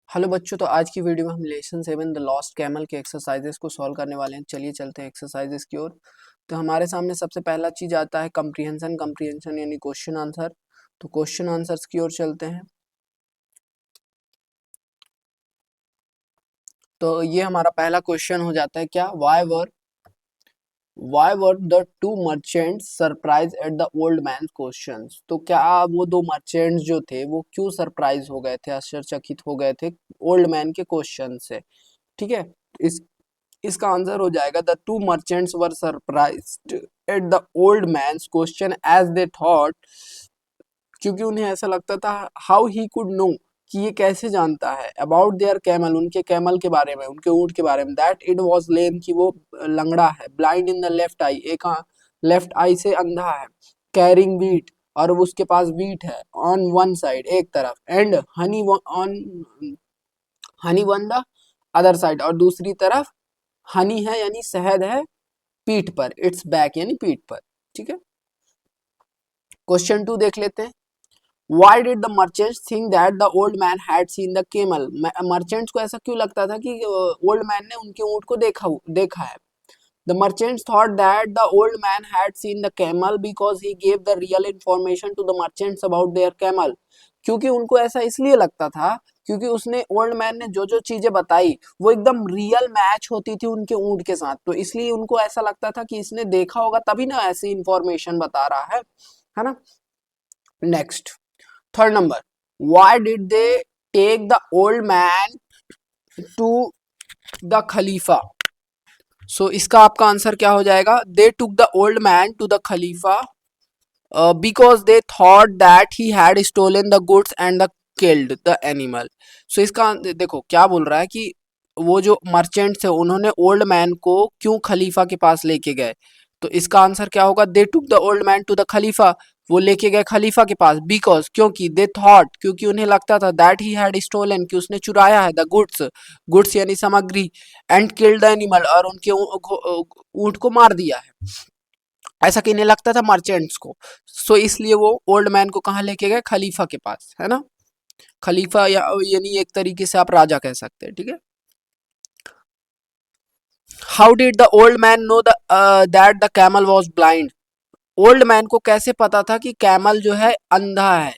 Hello बच्चों, तो आज की वीडियो में हम लेसन 7 द लॉस्ट कैमल के एक्सरसाइजेस को सॉल्व करने वाले हैं। चलिए चलते हैं एक्सरसाइजेस की ओर। तो हमारे सामने सबसे पहला चीज आता है कंप्रीहेंशन। कंप्रीहेंशन यानी क्वेश्चन आंसर। तो क्वेश्चन आंसर्स की ओर चलते हैं। तो ये हमारा पहला क्वेश्चन हो जाता है क्या, Y were the two merchants surprise eight the old man questions. तो क्या वो दो मर्चेंट्स जो थे वो क्यों सरप्राइज हो गए थे, आश्चर्यचकित हो गए थे ओल्ड मैन के क्वेश्चन से। ठीक है, इस इसका आंसर हो जाएगा the two merchants were surprised at the old man's question as they thought, क्योंकि उन्हें ऐसा लगता था हाउ ही कुड नो, कि ये कैसे जानता है, अबाउट देयर कैमल, उनके कैमल के बारे में, उनके ऊंट के बारे में, दैट इट वाज लेम, कि वो लंगड़ा है, ब्लाइंड इन द लेफ्ट आई, एक लेफ्ट आई से अंधा है, कैरिंग वीट, और उसके पास वीट है, ऑन वन साइड एक तरफ, and honey on Honey one the other side, और दूसरी तरफ हनी है यानी शहद है पीठ पर, इट्स बैक यानी पीठ पर। ठीक है, क्वेश्चन 2 देख लेते हैं। Why did the merchants think that the old man had seen the camel? Merchants को ऐसा क्यों लगता था कि ओल्ड मैन ने उनके ऊंट को देखा है। The merchants thought that the old man had seen the camel because he gave the real information to the merchants about their camel. क्योंकि उनको ऐसा इसलिए लगता था क्योंकि उसने ओल्ड मैन ने जो जो चीजें बताई वो एकदम रियल मैच होती थी उनके ऊंट के साथ, तो इसलिए उनको ऐसा लगता था कि इसने देखा होगा तभी ना ऐसी इंफॉर्मेशन बता रहा है ना। Next, third number, why did they take the old man to the खलीफा। सो इसका आपका आंसर क्या हो जाएगा, they took the old man to the खलीफा because they thought that he had stolen the goods and the killed the animal. So इसका देखो क्या बोल रहा है कि वो जो मर्चेंट्स है उन्होंने ओल्ड मैन को क्यों खलीफा के पास लेके गए। तो इसका आंसर क्या होगा, they took the old man to the खलीफा, वो लेके गए खलीफा के पास, बिकॉज क्योंकि, दे थॉट क्योंकि उन्हें लगता था, दैट ही हैड स्टोलन कि उसने चुराया है, द गुड्स गुड्स यानी सामग्री, एंड किल्ड द एनिमल और उनके ऊंट को मार दिया है, ऐसा कहने लगता था मर्चेंट्स को। सो इसलिए वो ओल्ड मैन को कहाँ लेके गए, खलीफा के पास, है ना। खलीफा या यानी एक तरीके से आप राजा कह सकते हैं। ठीक है, how did the old man know that the camel was blind. Old man को कैसे पता था कि कैमल जो है अंधा है।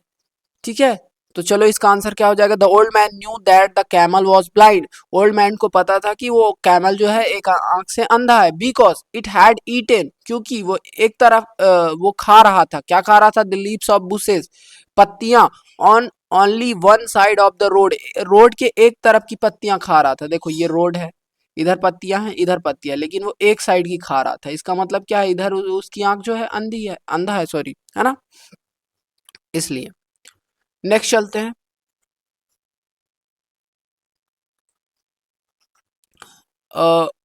ठीक है, तो चलो इसका आंसर क्या हो जाएगा, the old man knew that the camel was blind. Old man को पता था कि वो कैमल जो है एक आंख से अंधा है, बिकॉज इट हैड ईटेन, क्योंकि वो एक तरफ वो खा रहा था, क्या खा रहा था, द लीव्स ऑफ बुशेस, पत्तियां, on only one side of the road, road के एक तरफ की पत्तियां खा रहा था। देखो ये रोड है, इधर पत्तियां हैं इधर पत्तियां, लेकिन वो एक साइड की खा रहा था, इसका मतलब क्या है, इधर उसकी आंख जो है अंधी है, अंधा है सॉरी, है ना, इसलिए। नेक्स्ट चलते हैं।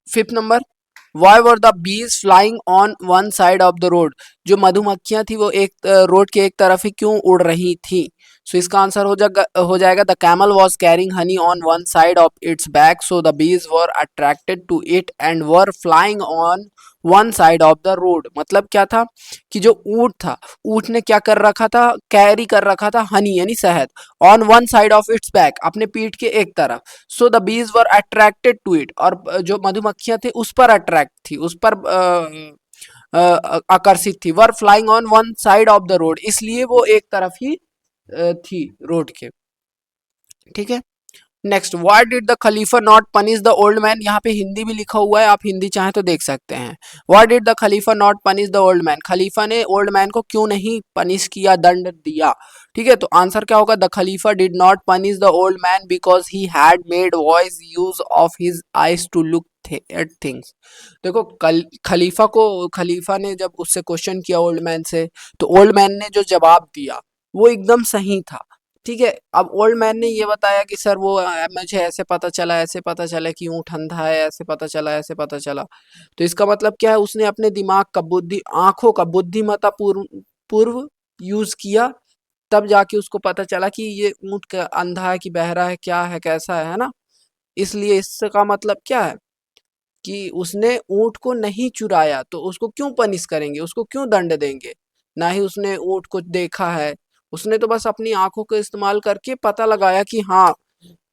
Fifth number, why were the bees flying on one side of the road. जो मधुमक्खियां थी वो एक रोड के एक तरफ ही क्यों उड़ रही थी। सो इसका आंसर हो जाएगा the camel was carrying honey on one side of its back, so the bees were attracted to it and were flying on one side of the road. मतलब क्या था कि जो ऊंट था, ऊंट ने क्या कर रखा था, कैरी कर रखा था हनी यानी शहद, on one side of its back, अपने पीठ के एक तरफ, सो the bees were attracted to it, और जो मधुमक्खियां थी उस पर अट्रैक्ट थी, उस पर आकर्षित थी, वर flying on one side of the road, इसलिए वो एक तरफ ही थी रोड के। ठीक है, नेक्स्ट, व्हाई डिड द खलीफा not punish the old man. यहाँ पे हिंदी भी लिखा हुआ है, आप हिंदी चाहें तो देख सकते हैं। व्हाई डिड द खलीफा not punish the old man, खलीफा ने ओल्ड मैन को क्यों नहीं पनिश किया, दंड दिया। ठीक है, तो आंसर क्या होगा, the khalifa did not punish the old man because he had made wise use of his eyes to look at things. देखो खलीफा ने जब उससे क्वेश्चन किया ओल्ड मैन से, तो ओल्ड मैन ने जो जवाब दिया वो एकदम सही था। ठीक है, अब ओल्ड मैन ने ये बताया कि सर वो मुझे ऐसे पता चला कि ऊँट अंधा है, ऐसे पता चला, ऐसे पता चला। तो इसका मतलब क्या है, उसने अपने दिमाग का आंखों का बुद्धिमत्ता पूर्व यूज किया, तब जाके उसको पता चला कि ये ऊँट का अंधा है कि बहरा है, क्या है कैसा है ना। इसलिए इसका मतलब क्या है कि उसने ऊँट को नहीं चुराया, तो उसको क्यों पनिश करेंगे, उसको क्यों दंड देंगे। ना ही उसने ऊँट को देखा है, उसने तो बस अपनी आंखों का इस्तेमाल करके पता लगाया कि हाँ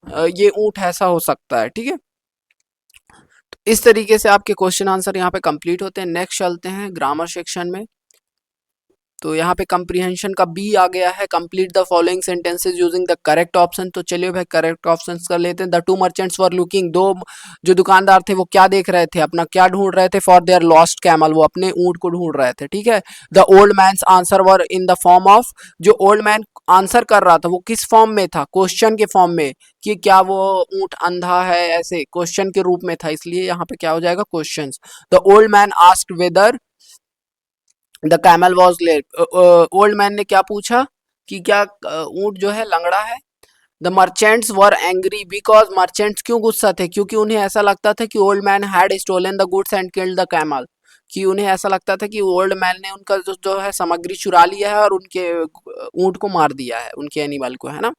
ये ऊंट ऐसा हो सकता है, ठीक है। तो इस तरीके से आपके क्वेश्चन आंसर यहाँ पे कंप्लीट होते हैं। नेक्स्ट चलते हैं ग्रामर सेक्शन में। तो यहाँ पे कंप्रीहेंशन का बी आ गया है, complete the following sentences using the correct option. तो चलिए भाई करेक्ट ऑप्शंस कर लेते हैं। The two merchants were looking, दो जो दुकानदार थे वो क्या देख रहे थे, अपना क्या ढूंढ रहे थे, फॉर देयर लॉस्ट कैमल, वो अपने ऊंट को ढूंढ रहे थे, ठीक है। The old man's answer were in the form of, जो ओल्ड मैन आंसर कर रहा था वो किस फॉर्म में था, क्वेश्चन के फॉर्म में, कि क्या वो ऊंट अंधा है, ऐसे क्वेश्चन के रूप में था, इसलिए यहाँ पे क्या हो जाएगा question. The old man asked whether the camel was late, old man ने क्या पूछा कि क्या ऊंट जो है लंगड़ा है। The merchants were angry because, merchants क्यों गुस्सा थे, क्योंकि उन्हें ऐसा लगता था कि old man had stolen the goods and killed the camel, कि उन्हें ऐसा लगता था कि ओल्ड मैन ने उनका जो है सामग्री चुरा लिया है और उनके ऊंट को मार दिया है, उनके एनिमल को, है ना।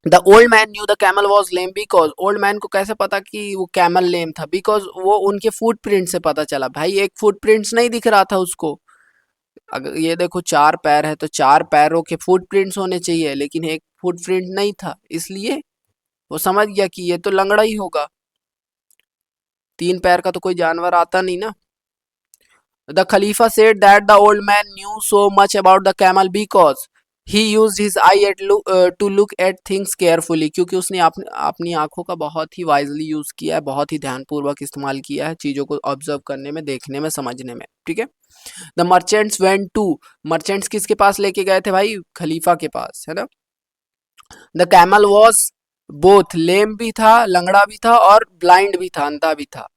The old man new the camel was lame because, old man को कैसे पता कि वो कैमल लेम था, बिकॉज वो उनके फुटप्रिंट से पता चला। भाई एक फुटप्रिंट्स नहीं दिख रहा था उसको, अगर ये देखो चार पैर है तो चार पैरों के फुटप्रिंट्स होने चाहिए, लेकिन एक फुटप्रिंट नहीं था, इसलिए वो समझ गया कि ये तो लंगड़ा ही होगा, तीन पैर का तो कोई जानवर आता नहीं ना। द खलीफा said that the old man knew so much about the camel because he used his eyesight to look at things carefully, क्योंकि उसने अपनी आंखों का बहुत ही वाइजली यूज किया है, बहुत ही ध्यानपूर्वक इस्तेमाल किया है चीजों को ऑब्जर्व करने में, देखने में, समझने में, ठीक है। The merchants went to, merchants किसके पास लेके गए थे भाई, खलीफा के पास, है ना। द कैमल वॉज बोथ, लेम भी था, लंगड़ा भी था, और ब्लाइंड भी था, अंधा भी था।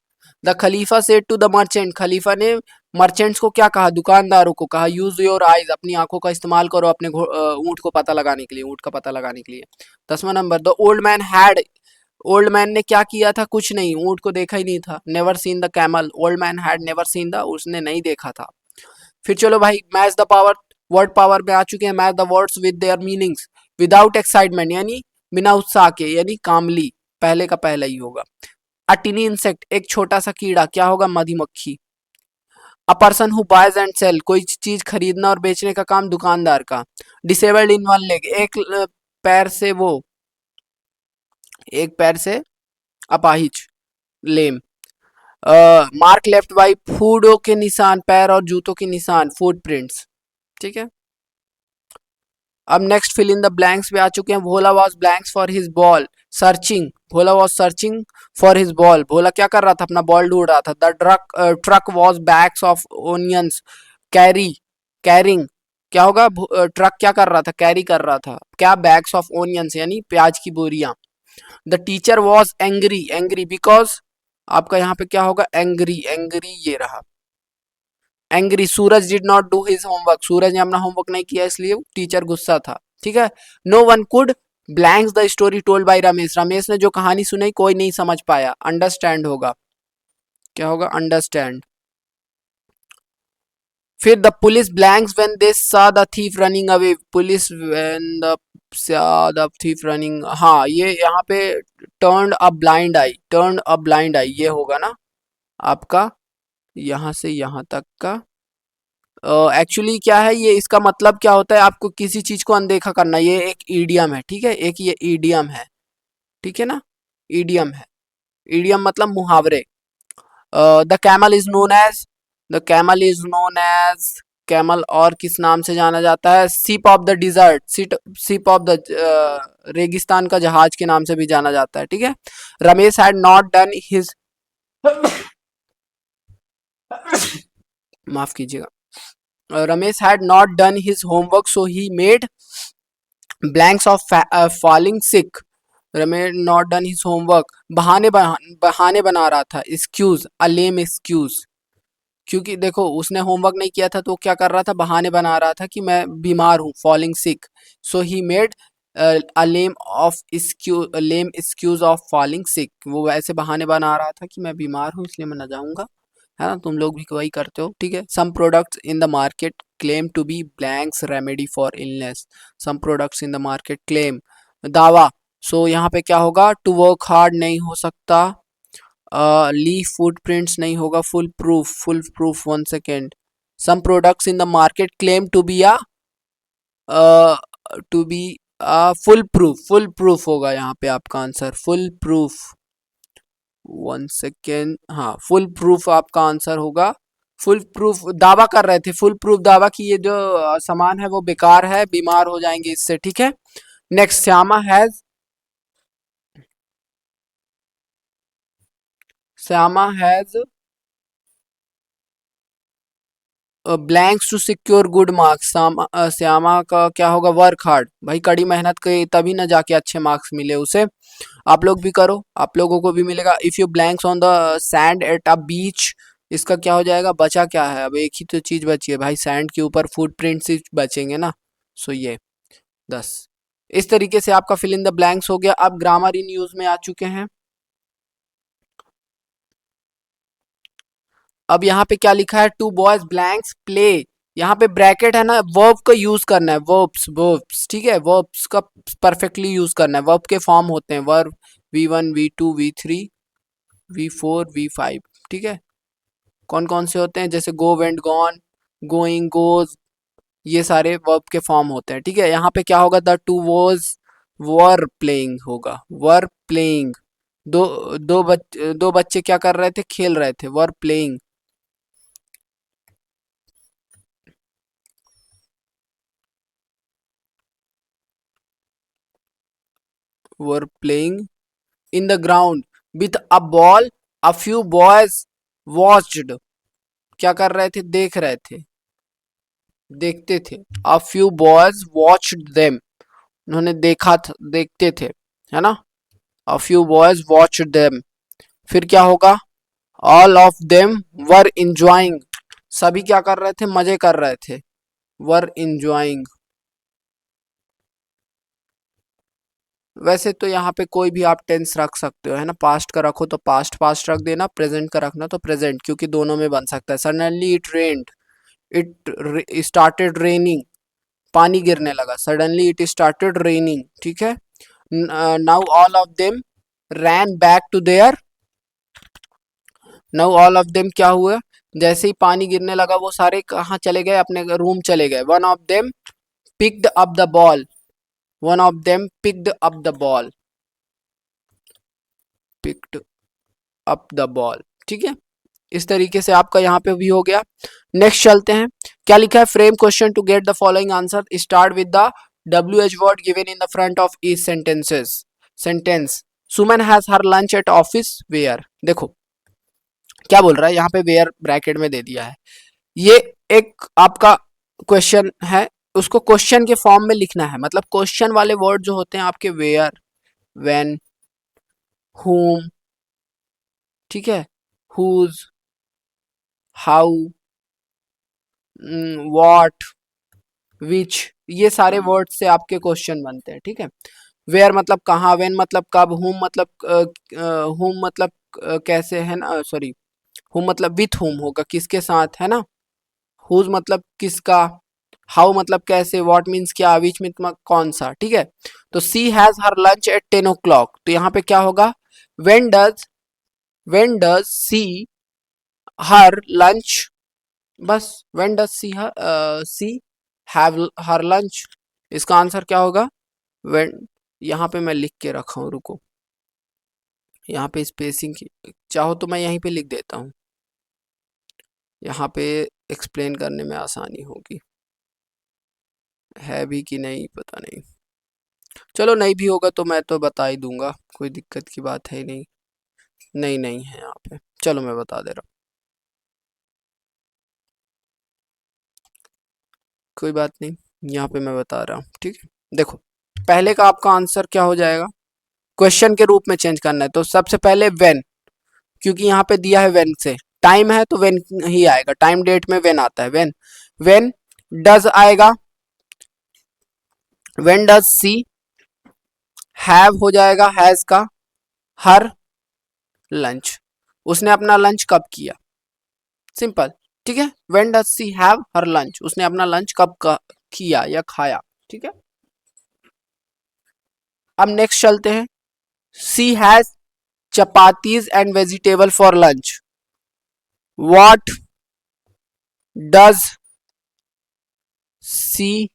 द खलीफा सेड टू द मर्चेंट, खलीफा ने मर्चेंट्स को क्या कहा, दुकानदारों को कहा, यूज योर आइज, अपनी आंखों का इस्तेमाल करो अपने ऊंट को पता लगाने के लिए, ऊंट का पता लगाने के लिए। 10वां number, the old man had, old man ने क्या किया था, कुछ नहीं, ऊंट को देखा ही नहीं था। Never seen the camel, old man had never seen the, उसने नहीं देखा था। फिर चलो भाई match the power, word power में आ चुके हैं। Match the words with their meanings without excitement, यानी बिना उत्साह के, यानी कामली, पहले का पहला ही होगा। अ टिनी इंसेक्ट, एक छोटा सा कीड़ा, क्या होगा, मधुमक्खी। A person who buys and sell, कोई चीज खरीदना और बेचने का काम दुकानदार का। डिसेबल्ड इन वन लेग, एक पैर से वो, एक पैर से अपाहिज, लेम। मार्क लेफ्ट बाई, फूडों के निशान, पैर और जूतों के निशान, फुट प्रिंट्स, ठीक है। अब next fill in the blanks पे आ चुके हैं। Bhola was blanks for his ball searching, Bhola was searching for his ball, Bhola क्या कर रहा था, अपना बॉल ढूंढ रहा था। The truck was bags of onions carry, carrying, क्या होगा, ट्रक क्या कर रहा था, कैरी कर रहा था, क्या, बैग्स ऑफ ओनियंस, यानी प्याज की बोरियां। The teacher was angry, angry because, आपका यहाँ पे क्या होगा, एंग्री, एंग्री ये रहा, angry. Suraj did not do his homework, Suraj ने अपना होमवर्क नहीं किया, इसलिए टीचर गुस्सा था, ठीक है। No one could blanks the story told by Ramesh, Ramesh ने जो कहानी सुनाई कोई नहीं समझ पाया, अंडरस्टैंड होगा, क्या होगा, अंडरस्टैंड। फिर the police blanks when they saw the thief running away, police when the saw the thief running, हाँ ये यहाँ पे turned a blind eye, turned a blind eye, ये होगा ना आपका, यहाँ से यहाँ तक का। एक्चुअली क्या है ये, इसका मतलब क्या होता है, आपको किसी चीज को अनदेखा करना, ये एक ईडियम है, ठीक है, एक ये ईडियम है, ठीक है ना, ईडियम है। ईडियम मतलब मुहावरे। The camel is known as, the camel is known as, camel और किस नाम से जाना जाता है, ship of the desert, ship of the, रेगिस्तान का जहाज के नाम से भी जाना जाता है, ठीक है। Ramesh had not done his, माफ कीजिएगा, Ramesh had not done his homework so he made blanks of falling sick, Ramesh not done his homework, बहाने बना रहा था, एक्सक्यूज, अ लेम एक्सक्यूज, क्योंकि देखो उसने होमवर्क नहीं किया था तो क्या कर रहा था, बहाने बना रहा था कि मैं बीमार हूँ, falling sick, so he made a lame excuse of falling sick, वो वैसे बहाने बना रहा था कि मैं बीमार हूँ इसलिए मैं ना जाऊंगा, है ना, तुम लोग भी वही करते हो, ठीक है। Some products in the market claim to be blanks remedy for illness, some products in the market claim, दावा, सो यहाँ पे क्या होगा, टू वर्क हार्ड नहीं हो सकता, लीफ फुटप्रिंट्स नहीं होगा, foolproof, 1 second. Some products in the market claim to be a, to be foolproof होगा यहाँ पे आपका answer, foolproof. One second, हाँ फुल प्रूफ आपका आंसर होगा। फुल प्रूफ दावा कर रहे थे, फुल प्रूफ दावा कि ये जो सामान है वो बेकार है, बीमार हो जाएंगे इससे, ठीक है। Next, Shyama has blanks to secure good marks. Shyama का क्या होगा, वर्क हार्ड, भाई कड़ी मेहनत के तभी ना जाके अच्छे मार्क्स मिले उसे। आप लोग भी करो, आप लोगों को भी मिलेगा। If you blanks on the sand at a beach, इसका क्या हो जाएगा, बचा क्या है, अब एक ही तो चीज बची है भाई, सैंड के ऊपर फुटप्रिंट्स ही बचेंगे ना। सो ये 10। इस तरीके से आपका फिल इन द ब्लैंक्स हो गया। अब ग्रामर इन यूज में आ चुके हैं। अब यहाँ पे क्या लिखा है, टू बॉयज ब्लैंक्स प्ले, यहाँ पे ब्रैकेट है ना, वर्ब का यूज करना है, वर्ब्स वर्ब्स, ठीक है, वर्ब्स का परफेक्टली यूज करना है। वर्ब के फॉर्म होते हैं verb, V1 V2 V3 V4 V5, ठीक है। कौन कौन से होते हैं, जैसे गो, वेंट, गॉन, गोइंग, गोज, ये सारे वर्ब के फॉर्म होते हैं, ठीक है। यहाँ पे क्या होगा, the two was were playing होगा, वर प्लेइंग। दो बच्चे क्या कर रहे थे, खेल रहे थे, were playing. Were playing in the ground with a ball, a few boys watched, क्या कर रहे थे, देख रहे थे, देखते थे। A few boys watched them, उन्होंने देखा था, देखते थे, है ना। A few boys watched them. फिर क्या होगा, all of them were enjoying, सभी क्या कर रहे थे, मजे कर रहे थे, वर इंजॉइंग। वैसे तो यहाँ पे कोई भी आप टेंस रख सकते हो, है ना, पास्ट का रखो तो पास्ट पास्ट रख देना, प्रेजेंट का रखना तो प्रेजेंट, क्योंकि दोनों में बन सकता है। Suddenly it rained, it started raining, पानी गिरने लगा, सडनली इट स्टार्टेड रेनिंग, ठीक है। Now all of them ran back to there, now all of them क्या हुआ, जैसे ही पानी गिरने लगा वो सारे कहाँ चले गए, अपने रूम चले गए। One of them picked up the ball, one of them picked up the ball, picked up the ball, ठीक है। इस तरीके से आपका यहाँ पे भी हो गया। नेक्स्ट चलते हैं, क्या लिखा है, frame question to get the following answer, start with the WH word given in the front of each sentences. Sentence, Suman has her lunch at office where, देखो क्या बोल रहा है यहाँ पे, वेयर ब्रैकेट में दे दिया है। ये एक आपका क्वेश्चन है, उसको क्वेश्चन के फॉर्म में लिखना है, मतलब क्वेश्चन वाले वर्ड जो होते हैं आपके, वेयर, व्हेन, whom, ठीक है, whose, how, what, which, ये सारे वर्ड से आपके क्वेश्चन बनते हैं, ठीक है। वेयर मतलब कहाँ, व्हेन मतलब कब, whom मतलब कैसे, है ना, सॉरी, whom मतलब विथ whom होगा, किसके साथ, है ना। whose मतलब किसका, हाउ मतलब कैसे, व्हाट मीन्स क्या, विच मीन्स कौन सा, ठीक है। तो she has her lunch at 10 o'clock, तो यहाँ पे क्या होगा, when does, when does she her lunch, बस when does she have her lunch, इसका आंसर क्या होगा, व्हेन। यहाँ पे मैं लिख के रखा हूँ, रुको, यहाँ पे स्पेसिंग की, चाहो तो मैं यहीं पे लिख देता हूँ, यहाँ पे एक्सप्लेन करने में आसानी होगी, है भी कि नहीं पता नहीं, चलो नहीं भी होगा तो मैं तो बता ही दूंगा, कोई दिक्कत की बात है ही नहीं। नहीं नहीं है यहाँ पे, चलो मैं बता दे रहा हूँ, कोई बात नहीं, यहाँ पे मैं बता रहा हूँ, ठीक है। देखो, पहले का आपका आंसर क्या हो जाएगा, क्वेश्चन के रूप में चेंज करना है, तो सबसे पहले व्हेन, क्योंकि यहाँ पे दिया है व्हेन से, टाइम है तो व्हेन ही आएगा, टाइम डेट में व्हेन आता है, व्हेन। व्हेन डज आएगा, व्हेन डज सी, हैव हो जाएगा हैज का, हर लंच, उसने अपना लंच कब किया, सिंपल, ठीक है। When does she have her lunch, उसने अपना लंच कब किया या खाया, ठीक है। अब नेक्स्ट चलते हैं, she has chapatis and vegetable for lunch, what does she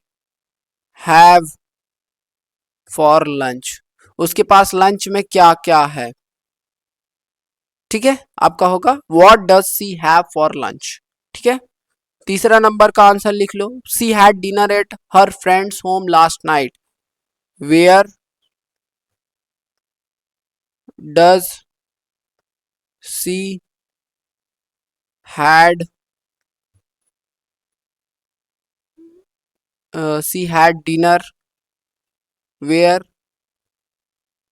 have for lunch, उसके पास लंच में क्या क्या है, ठीक है। आपका होगा what does she have for lunch, ठीक है। तीसरा नंबर का आंसर लिख लो, she had dinner at her friends home last night, where does she had she had dinner where,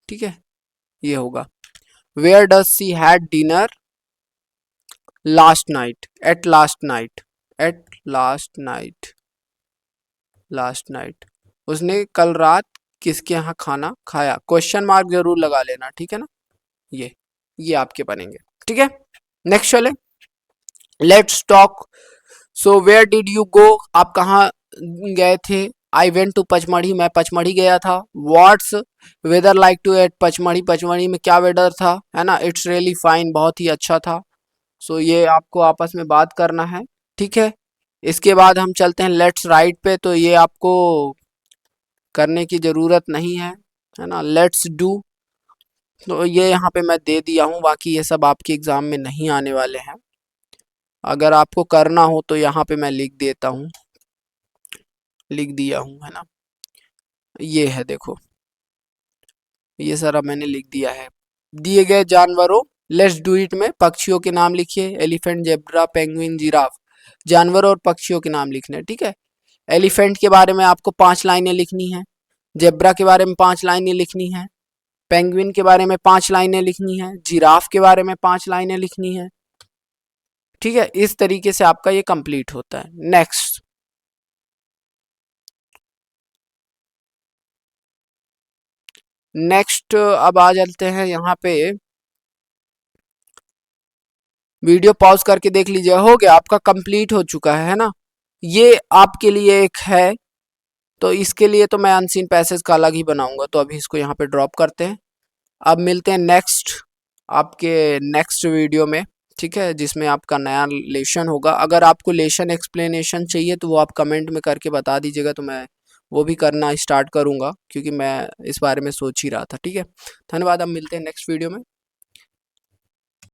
ठीक है, ये होगा where does she had dinner last night, at last night, at last night, last night, उसने कल रात किसके यहाँ खाना खाया, क्वेश्चन मार्क जरूर लगा लेना, ठीक है ना। ये आपके बनेंगे, ठीक है। नेक्स्ट चले, let's talk, so where did you go, आप कहाँ गए थे, आई वेंट टू पचमढ़ी, मैं पचमढ़ी गया था, what's weather like to at Pachmarhi, Pachmarhi में क्या वेदर था, है ना, इट्स रियली फाइन, बहुत ही अच्छा था। सो ये आपको आपस में बात करना है, ठीक है। इसके बाद हम चलते हैं लेट्स राइट पे, तो ये आपको करने की ज़रूरत नहीं है ना, लेट्स डू, तो ये यहाँ पे मैं दे दिया हूँ, बाकी ये सब आपके एग्ज़ाम में नहीं आने वाले हैं, अगर आपको करना हो तो यहाँ पे मैं लिख देता हूँ, लिख दिया हूँ, है ना, ये है देखो, ये सारा मैंने लिख दिया है। दिए गए जानवरों, लेट्स डू इट में पक्षियों के नाम लिखिए, एलिफेंट, जेब्रा, पेंगुइन, जिराफ, जानवरों और पक्षियों के नाम लिखने हैं, ठीक है। एलिफेंट के बारे में आपको 5 लाइनें लिखनी है, जेब्रा के बारे में 5 लाइनें लिखनी है, पेंगुइन के बारे में 5 लाइनें लिखनी है, जिराफ के बारे में 5 लाइनें लिखनी है, ठीक है। इस तरीके से आपका ये कंप्लीट होता है। नेक्स्ट, नेक्स्ट अब आ जाते हैं यहाँ पे, वीडियो पॉज करके देख लीजिए, हो गया आपका कंप्लीट हो चुका है ना। ये आपके लिए एक है, तो इसके लिए तो मैं अनसीन पैसेज का अलग ही बनाऊंगा, तो अभी इसको यहाँ पे ड्रॉप करते हैं। अब मिलते हैं नेक्स्ट, आपके नेक्स्ट वीडियो में, ठीक है, जिसमें आपका नया लेशन होगा। अगर आपको लेशन एक्सप्लेनेशन चाहिए तो वो आप कमेंट में करके बता दीजिएगा, तो मैं वो भी करना स्टार्ट करूंगा, क्योंकि मैं इस बारे में सोच ही रहा था, ठीक है। धन्यवाद, अब मिलते हैं नेक्स्ट वीडियो में।